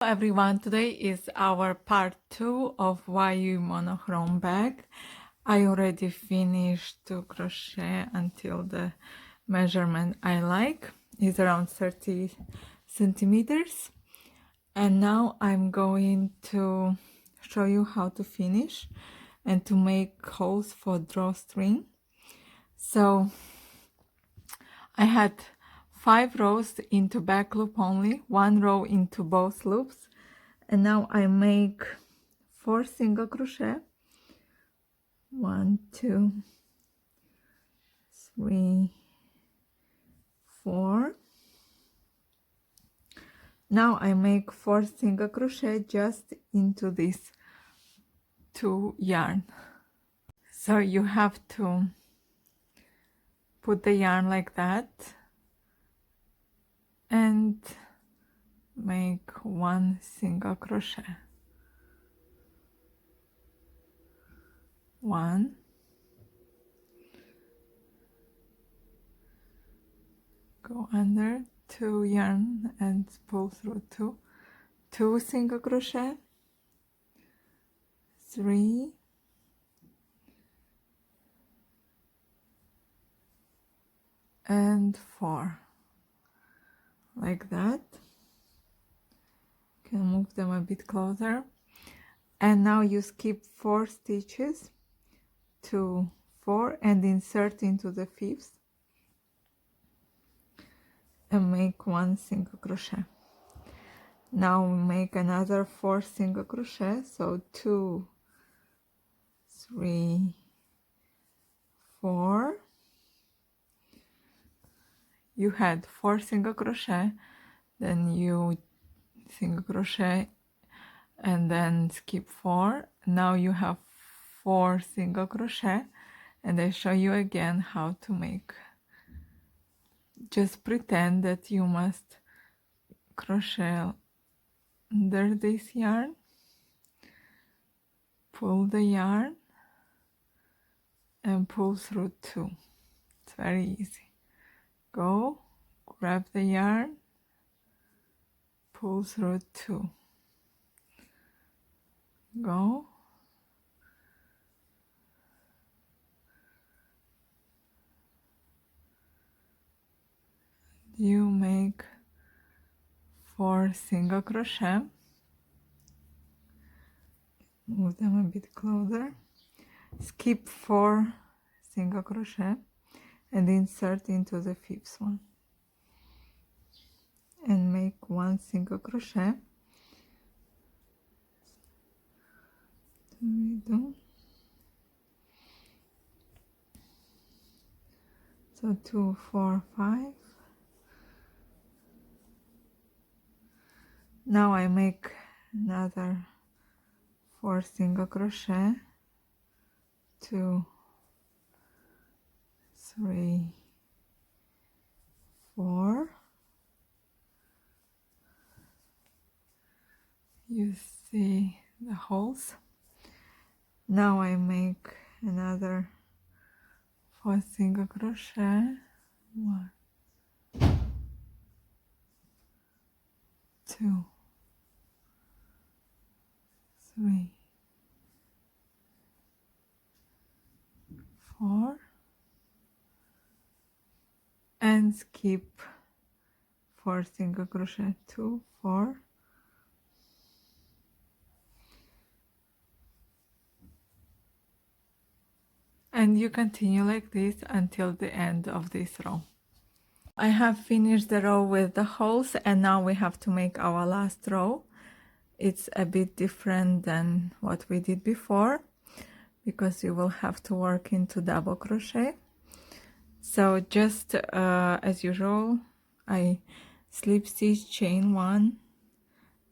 Hello everyone, today is our part 2 of wauu monochrome bag. I already finished to crochet until the measurement I like. It's around 30 centimeters. And now I'm going to show you how to finish and to make holes for drawstring. So I had 5 rows into back loop only, 1 row into both loops, and now I make 4 single crochet. 1, 2, 3, 4. Now I make 4 single crochet just into this 2 yarn. So you have to put the yarn like that and make 1 single crochet. 1, go under, 2 yarn and pull through 2 single crochet, 3, and 4, like that. Can move them a bit closer, and now you skip 4 stitches, 2, 4, and insert into the 5th and make 1 single crochet. Now make another 4 single crochet, so 2, 3, 4. You had 4 single crochet, then you single crochet and then skip 4. Now you have 4 single crochet, and I show you again how to make. Just pretend that you must crochet under this yarn, pull the yarn and pull through 2. It's very easy. Go, grab the yarn, pull through 2. Go, you make 4 single crochet, move them a bit closer, skip 4 single crochet and insert into the 5th one and make 1 single crochet. So 2, 4, 5. Now I make another 4 single crochet, 2, 3, 4. You see the holes. Now I make another 4 single crochet, 1, 2, 3, 4, and skip 4 single crochet, 2, 4, and you continue like this until the end of this row. I have finished the row with the holes, and now we have to make our last row. It's a bit different than what we did before because you will have to work into double crochet. So just as usual, I slip stitch, chain 1,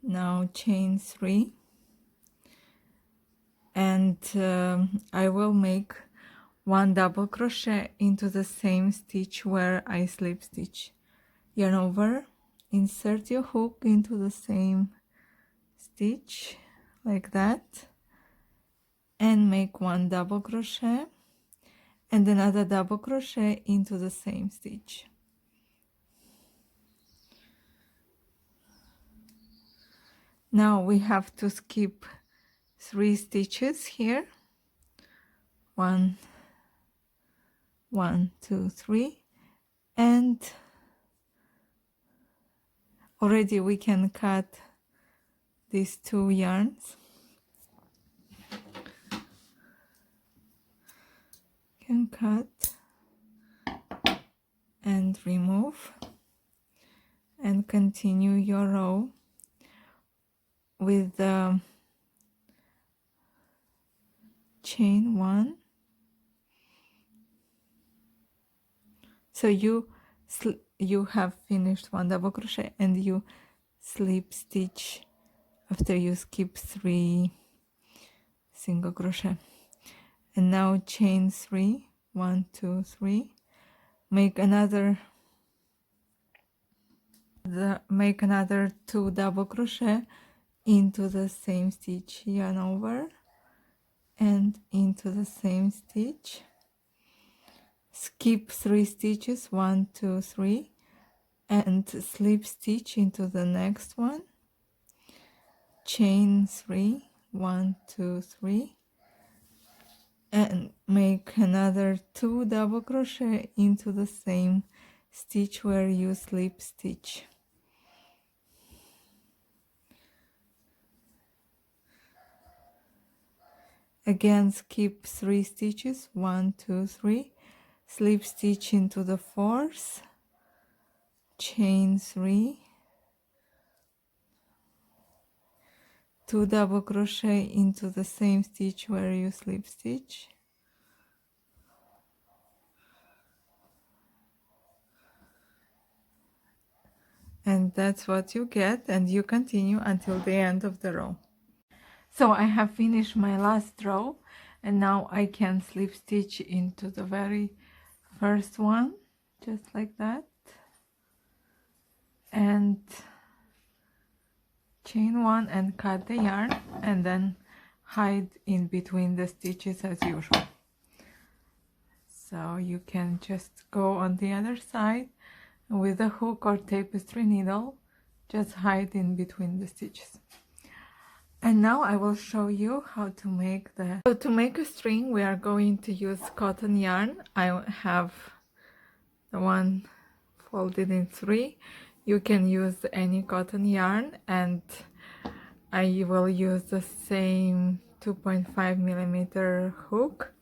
now chain 3, and I will make 1 double crochet into the same stitch where I slip stitch. Yarn over, insert your hook into the same stitch like that, and make 1 double crochet and another double crochet into the same stitch. Now we have to skip 3 stitches here. 1, 1, 2, 3, and already we can cut these 2 yarns. Can cut and remove and continue your row with the chain 1. So you have finished 1 double crochet and you slip stitch after you skip 3 single crochet, and now chain 3, 1, 2, 3, make another 2 double crochet into the same stitch, yarn over and into the same stitch, skip 3 stitches, 1, 2, 3, and slip stitch into the next one, chain 3, 1, 2, 3, and make another 2 double crochet into the same stitch where you slip stitch. Again, skip 3 stitches, 1, 2, 3, slip stitch into the 4th, chain 3, 2 double crochet into the same stitch where you slip stitch, and that's what you get, and you continue until the end of the row. So I have finished my last row, and now I can slip stitch into the very first one, just like that, and chain 1 and cut the yarn, and then hide in between the stitches as usual. So you can just go on the other side with a hook or tapestry needle, just hide in between the stitches. And now I will show you how to make so to make a string we are going to use cotton yarn. I have the one folded in 3. You can use any cotton yarn, and I will use the same 2.5 millimeter hook.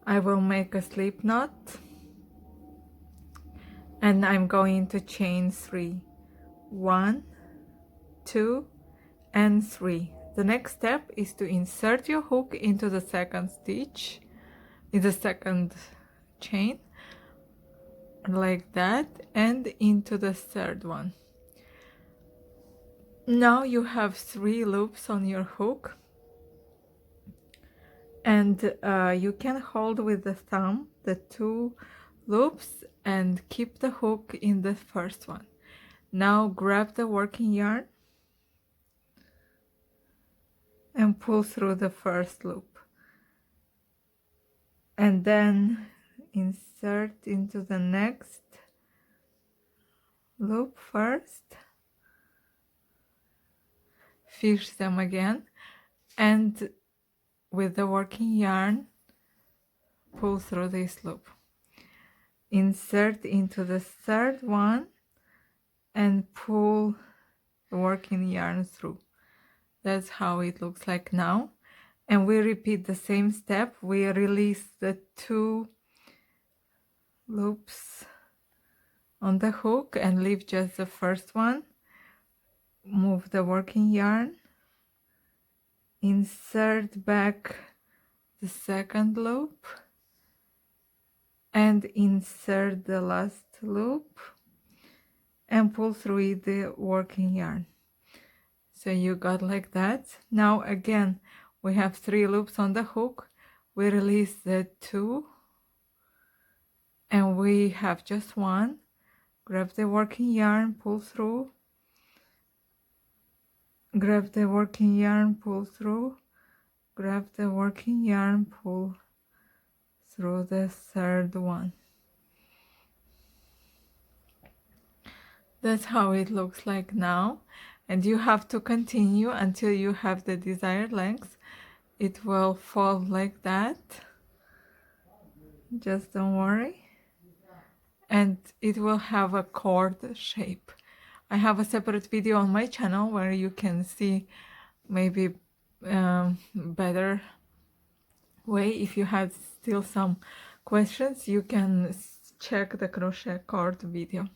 I will make a slip knot, and I'm going to chain 3, 1, 2, and 3. The next step is to insert your hook into the second stitch, in the second chain, like that, and into the third one. Now you have 3 loops on your hook, and you can hold with the thumb the 2 loops and keep the hook in the first one. Now grab the working yarn and pull through the first loop, and then insert into the next loop first, fish them again, and with the working yarn pull through this loop, insert into the third one and pull the working yarn through. That's how it looks like now, and we repeat the same step. We release the 2 loops on the hook and leave just the first one, move the working yarn, insert back the second loop and insert the last loop and pull through the working yarn. So you got like that. Now again we have 3 loops on the hook, we release the 2 and we have just 1. Grab the working yarn, pull through, grab the working yarn, pull through, grab the working yarn, pull through the third one. That's how it looks like now. and you have to continue until you have the desired length. It will fold like that, just don't worry, and it will have a cord shape. I have a separate video on my channel where you can see maybe better way. If you had still some questions, you can check the crochet cord video.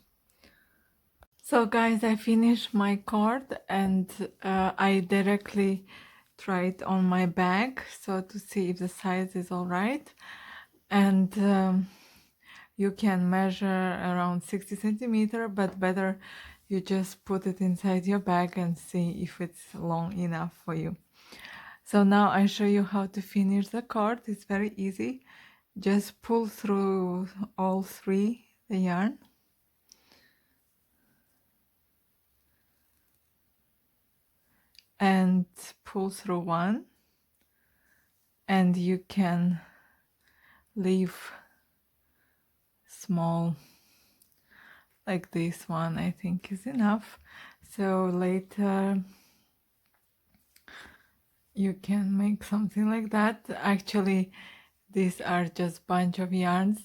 So guys, I finished my cord, and I directly tried on my bag so to see if the size is all right, and you can measure around 60 centimeter, but better you just put it inside your bag and see if it's long enough for you. So now I show you how to finish the cord. It's very easy. Just pull through all three the yarn, and pull through one, and you can leave small, like this one I think is enough, so later you can make something like that. Actually, these are just bunch of yarns.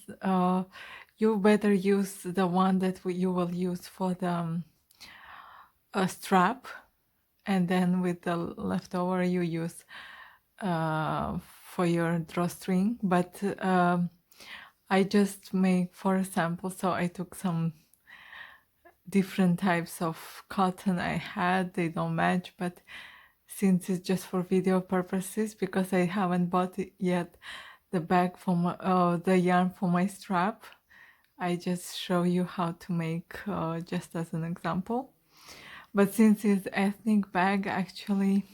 You better use the one that you will use for the strap, and then with the leftover you use for your drawstring. But I just make for a sample, so I took some different types of cotton I had. They don't match, but since it's just for video purposes, because I haven't bought it yet the bag for my, the yarn for my strap, I just show you how to make just as an example. But since it's ethnic bag, actually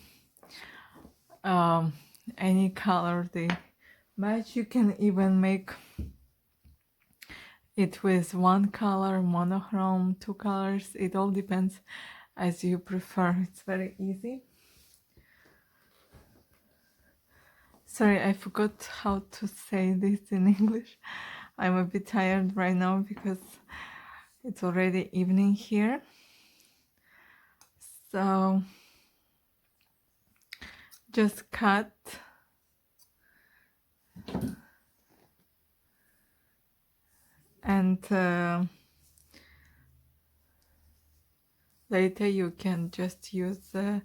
any color they match. You can even make it with one color, monochrome, two colors. It all depends as you prefer. It's very easy. Sorry, I forgot how to say this in English. I'm a bit tired right now because it's already evening here. So just cut and later you can just use the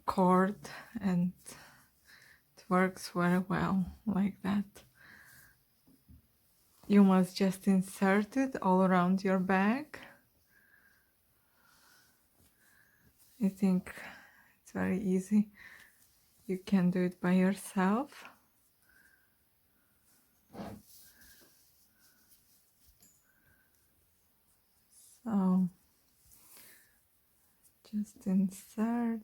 cord, and it works very well like that. You must just insert it all around your bag. I think it's very easy. You can do it by yourself. So just insert.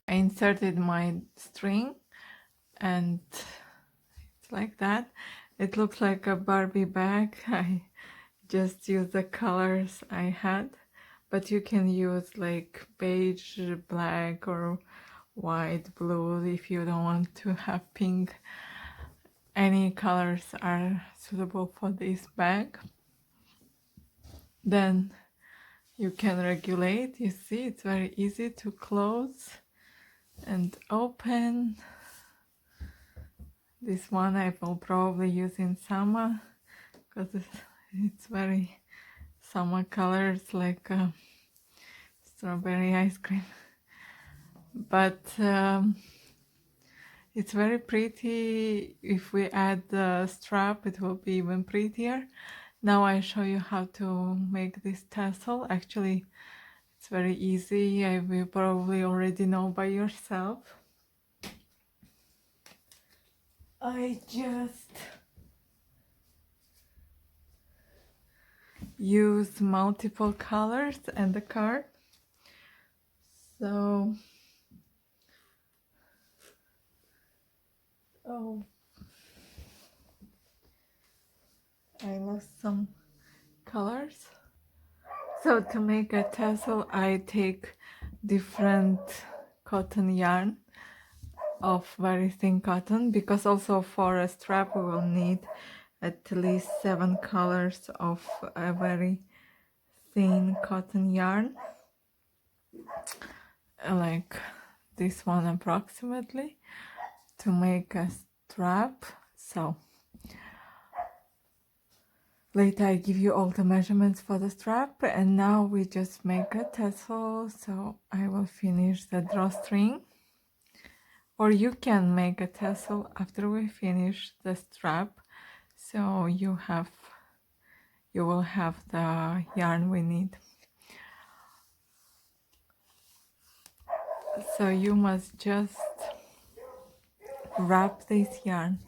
I inserted my string, and it's like that. It looks like a Barbie bag. I just used the colors I had, but you can use like beige, black, or white, blue if you don't want to have pink. Any colors are suitable for this bag. Then you can regulate. You see, it's very easy to close and open. This one I will probably use in summer because it's very summer colors, like strawberry ice cream. But it's very pretty. If we add the strap, it will be even prettier. Now I show you how to make this tassel. Actually, it's very easy. You probably already know by yourself. I just use multiple colors and the card. So, oh, I lost some colors. So to make a tassel, I take different cotton yarn of very thin cotton, because also for a strap we will need at least 7 colors of a very thin cotton yarn, like this one approximately, to make a strap. So later I give you all the measurements for the strap, and now we just make a tassel. So I will finish the drawstring, or you can make a tassel after we finish the strap, so you will have the yarn we need. So you must just wrap this yarn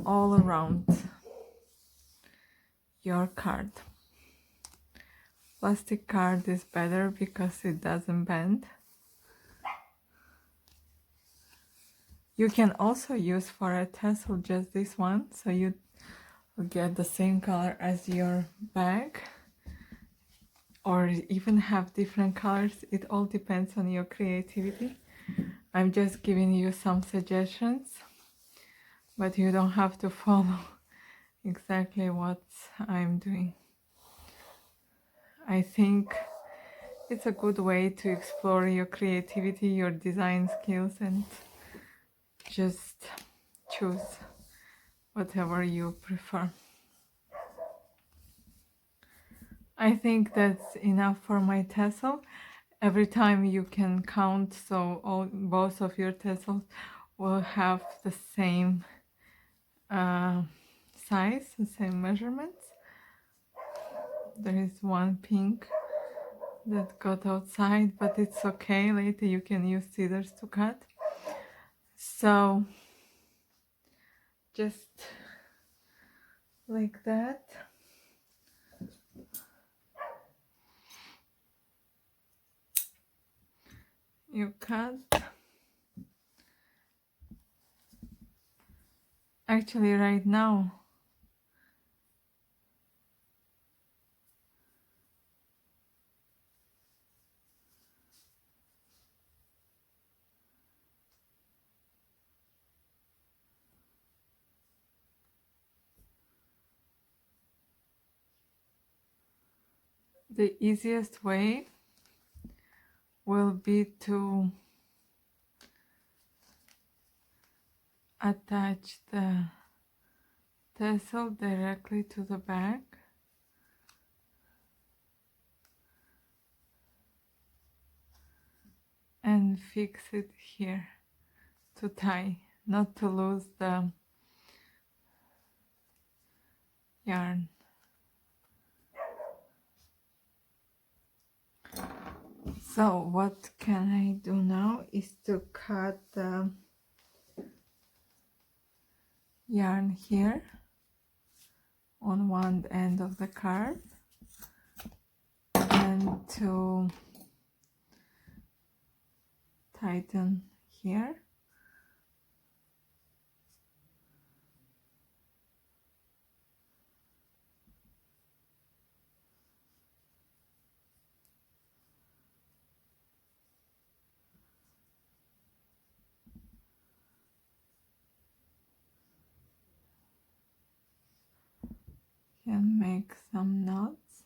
all around your card. Plastic card is better because it doesn't bend. You can also use for a tassel just this one, so you will get the same color as your bag, or even have different colors. It all depends on your creativity. I'm just giving you some suggestions, but you don't have to follow exactly what I'm doing. I think it's a good way to explore your creativity, your design skills, and just choose whatever you prefer. I think that's enough for my tassel. Every time you can count, so both of your tassels will have the same size, the same measurements. There is one pink that got outside, but it's okay, later you can use scissors to cut. So just like that. You cut. Actually, right now the easiest way will be to attach the tassel directly to the bag. And fix it here to tie, not to lose the yarn. So what can I do now is to cut the yarn here on one end of the card, and to tighten here. Can make some knots.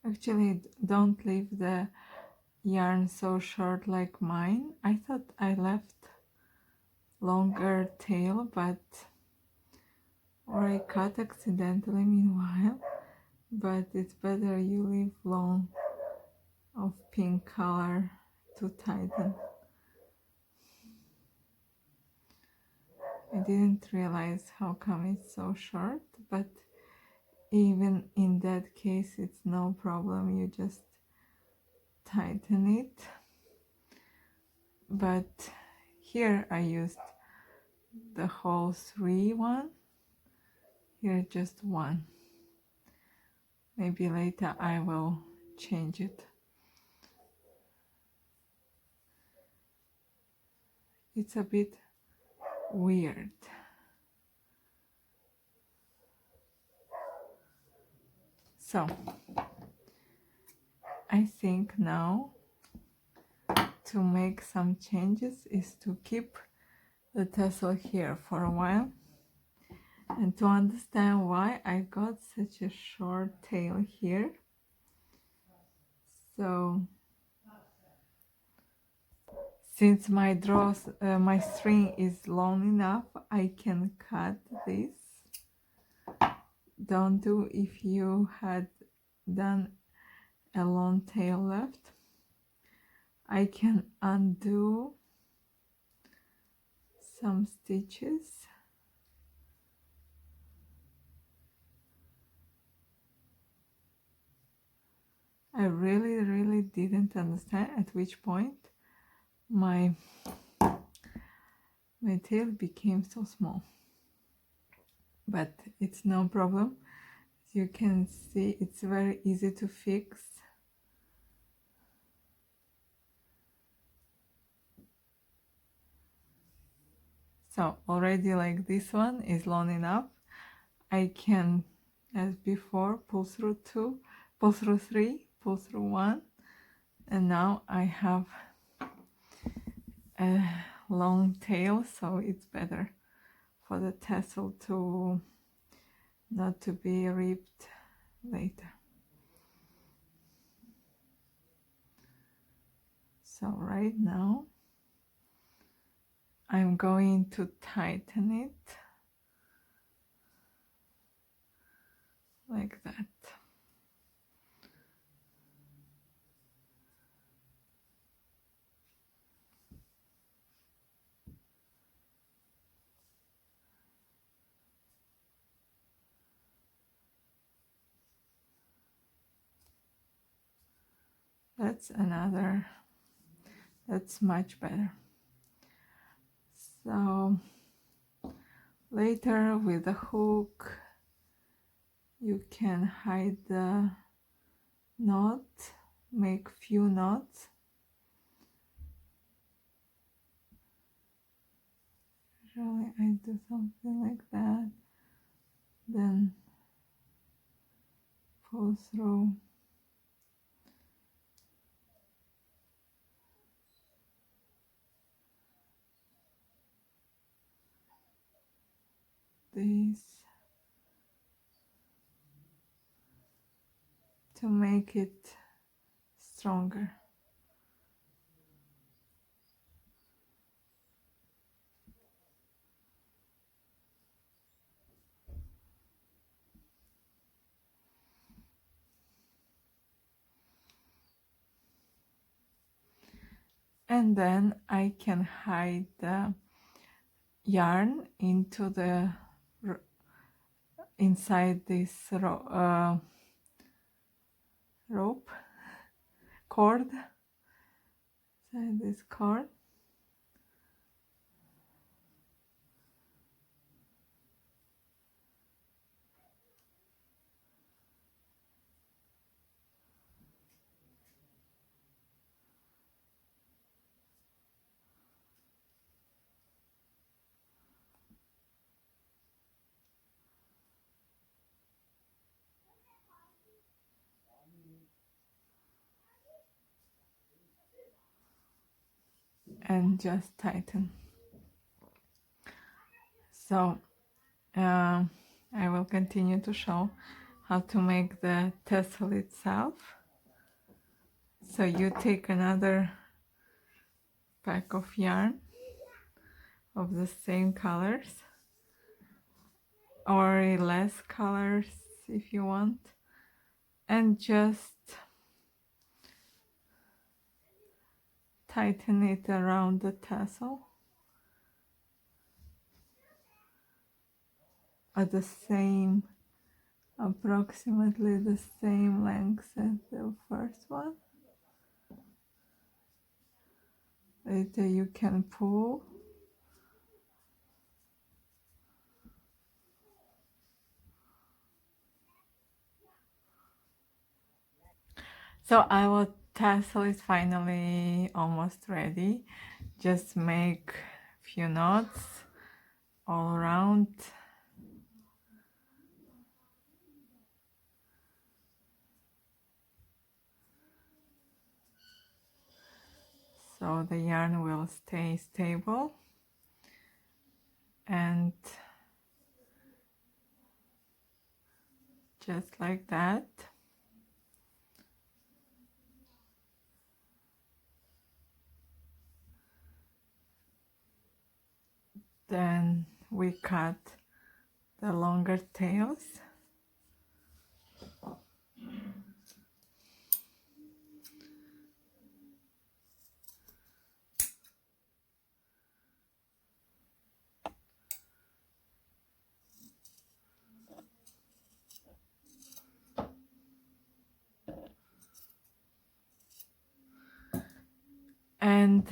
Actually, don't leave the yarn so short like mine. I thought I left longer tail, or I cut accidentally meanwhile, but it's better you leave long of pink color to tighten. I didn't realize how come it's so short, but even in that case it's no problem, you just tighten it. But here I used the whole 3 one, Here just one. Maybe later I will change it. It's a bit weird. So I think now to make some changes is to keep the tassel here for a while, and to understand why I got such a short tail here. So since my my string is long enough, I can cut this. Don't do if you had done a long tail left. I can undo some stitches. I really didn't understand at which point my tail became so small, but it's no problem. As you can see, it's very easy to fix. So already, like, this one is long enough. I can, as before, pull through 2, pull through 3, pull through 1, and now I have a long tail, so it's better for the tassel to not to be ripped later. So right now I'm going to tighten it like that. That's much better. So later with the hook you can hide the knot, make few knots. Usually I do something like that, then pull through. This to make it stronger. And then I can hide the yarn into the inside this rope cord, inside this cord. And just tighten. So I will continue to show how to make the tassel itself. So you take another pack of yarn of the same colors, or less colors if you want, and just tighten it around the tassel at the same, approximately the same length as the first one. Later you can pull. So our tassel is finally almost ready. Just make few knots all around. So the yarn will stay stable, and just like that. Then we cut the longer tails. And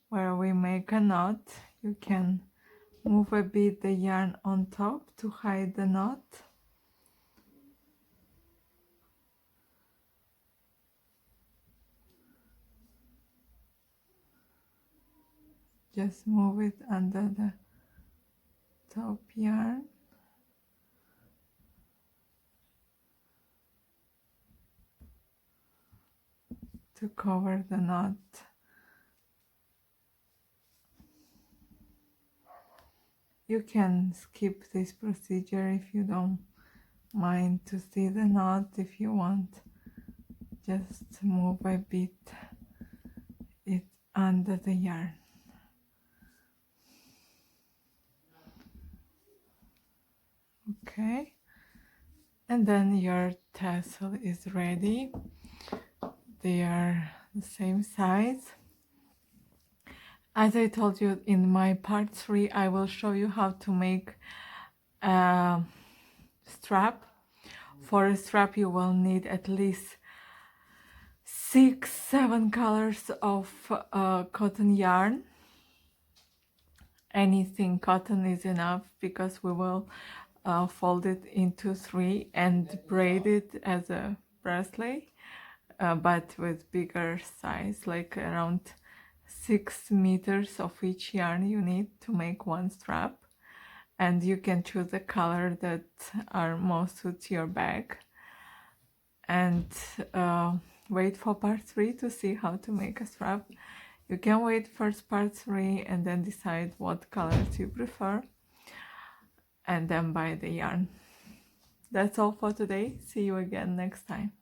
where we make a knot, you can move a bit the yarn on top to hide the knot. Just move it under the top yarn. To cover the knot. You can skip this procedure if you don't mind to see the knot. If you want, just move a bit it under the yarn. Okay, and then your tassel is ready. They are the same size. As I told you in my part 3, I will show you how to make a strap. For a strap you will need at least 6-7 colors of cotton yarn. Anything cotton is enough, because we will fold it into 3 and braid it as a bracelet, but with bigger size, like around 6 meters of each yarn you need to make one strap. And you can choose the color that are most suits your bag. And wait for part 3 to see how to make a strap. You can wait first part 3 and then decide what colors you prefer, and then buy the yarn. That's all for today. See you again next time.